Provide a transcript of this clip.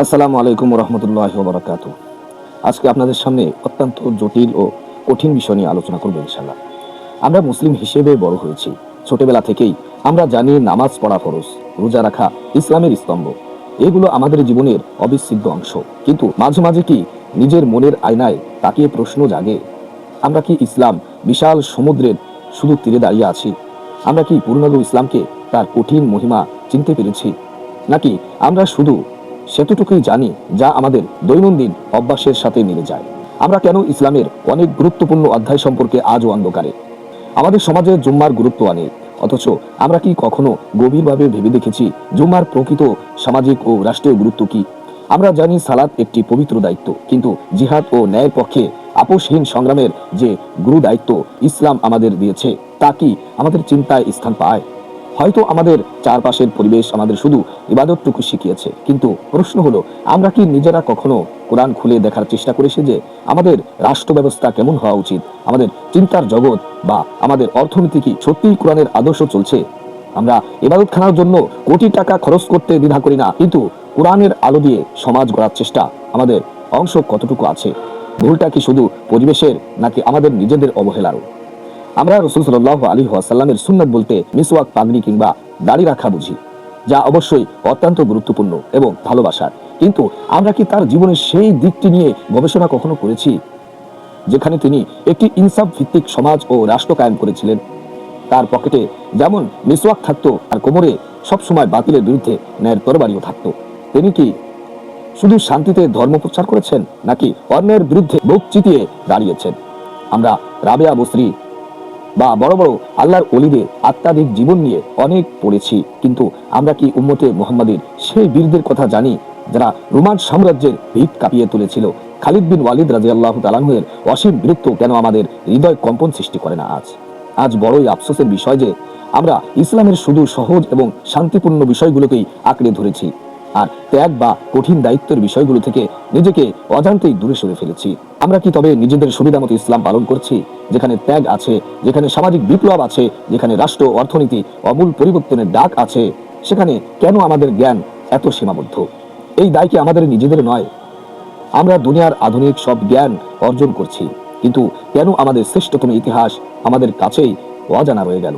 আসসালামু আলাইকুম রহমতুল্লাহ বরকাত। আজকে আপনাদের সামনে অত্যন্ত জটিল ও কঠিন বিষয় নিয়ে আলোচনা করবো ইনশাল্লাহ। আমরা মুসলিম হিসেবে বড় হয়েছি। ছোটবেলা থেকেই আমরা জানি নামাজ পড়া ফরজ, রোজা রাখা ইসলামের স্তম্ভ। এগুলো আমাদের জীবনের অবিচ্ছেদ্য অংশ। কিন্তু মাঝে মাঝে কি নিজের মনের আয়নায় তাকিয়ে প্রশ্ন জাগে, আমরা কি ইসলাম বিশাল সমুদ্রের শুধু তীরে দাঁড়িয়ে আছি? আমরা কি পূর্ণাঙ্গ ইসলামকে তার কঠিন মহিমা চিনতে পেরেছি, নাকি আমরা শুধু সেতটুকুই জানি যা আমাদের দৈনন্দিন অভ্যাসের সাথে মিলে যায়? আমরা কেন ইসলামের অনেক গুরুত্বপূর্ণ অধ্যায় সম্পর্কে আজও অন্ধকারে? আমাদের সমাজে জুম্মার গুরুত্ব অনেক, অথচ আমরা কি কখনো গভীরভাবে ভেবে দেখেছি জুম্মার প্রকৃত সামাজিক ও রাষ্ট্রীয় গুরুত্ব কি? আমরা জানি সালাত একটি পবিত্র দায়িত্ব, কিন্তু জিহাদ ও ন্যায়ের পক্ষে আপোষহীন সংগ্রামের যে গুরু দায়িত্ব ইসলাম আমাদের দিয়েছে, তা কি আমাদের চিন্তায় স্থান পায়? হয়তো আমাদের চারপাশের পরিবেশ আমাদের শুধু ইবাদতটুকু শিখিয়েছে, কিন্তু প্রশ্ন হলো, আমরা কি নিজেরা কখনো কোরআন খুলে দেখার চেষ্টা করেছি যে আমাদের রাষ্ট্র ব্যবস্থা কেমন হওয়া উচিত? আমাদের চিন্তার জগৎ বা আমাদের অর্থনীতি কি সত্যিই কোরআনের আদর্শ চলছে? আমরা ইবাদতখানার জন্য কোটি টাকা খরচ করতে দ্বিধা করি না, কিন্তু কোরআনের আলো দিয়ে সমাজ গড়ার চেষ্টা আমাদের অংশ কতটুকু আছে? ভুলটা কি শুধু পরিবেশের, নাকি আমাদের নিজেদের অবহেলারও? আমরা রাসূল সাল্লাল্লাহু আলাইহি ওয়াসাল্লামের সুন্নাত বলতে মিসওয়াক, পাগড়ি কিংবা দাড়ি রাখা বুঝি, যা অবশ্যই অত্যন্ত গুরুত্বপূর্ণ এবং ভালোবাসার। কিন্তু আমরা কি তার জীবনের সেই দিকটি নিয়ে গবেষণা কখনো করেছি, যেখানে তিনি একটি ইনসাফ ভিত্তিক সমাজ ও রাষ্ট্র কায়েম করেছিলেন? তার পকেটে যেমন মিসওয়াক থাকতো, আর কোমরে সবসময় বাতিলের বিরুদ্ধে ন্যায়ের তরবারিও থাকতো। তিনি কি শুধু শান্তিতে ধর্ম প্রচার করেছেন, নাকি অন্যের বিরুদ্ধে বুক চিতিয়ে দাঁড়িয়েছেন? আমরা রাবেয়া বসরি বা বড় বড় আল্লাহর ওলিদের আত্মাধিক জীবন নিয়ে অনেক পড়েছি, কিন্তু আমরা কি উম্মতে মুহাম্মাদের সেই বীরদের কথা জানি যারা রোমান সাম্রাজ্যের ভিত কাঁপিয়ে তুলেছিল? খালিদ বিন ওয়ালিদ রাদিয়াল্লাহু তাআলা আনহু এর অসীম বীরত্ব কেন আমাদের হৃদয় কম্পন সৃষ্টি করে না আজ? আজ বড়ই আফসোসের বিষয় যে আমরা ইসলামের শুধু সহজ এবং শান্তিপূর্ণ বিষয়গুলোকেই আঁকড়ে ধরেছি, আর ত্যাগ বা কঠিন দায়িত্বের বিষয়গুলো থেকে নিজেকে অজান্তেই দূরে সরে ফেলেছি। আমরা কি তবে নিজেদের সুবিধা মতো ইসলাম পালন করছি, যেখানে ত্যাগ আছে, যেখানে সামাজিক বিপ্লব আছে, যেখানে রাষ্ট্র অর্থনীতি অমূল পরিবর্তনের ডাক আছে? সেখানে কেন আমাদের জ্ঞান এত সীমাবদ্ধ? এই দায় কি আমাদের নিজেদের নয়? আমরা দুনিয়ার আধুনিক সব জ্ঞান অর্জন করছি, কিন্তু কেন আমাদের শ্রেষ্ঠতম ইতিহাস আমাদের কাছেই অজানা রয়ে গেল?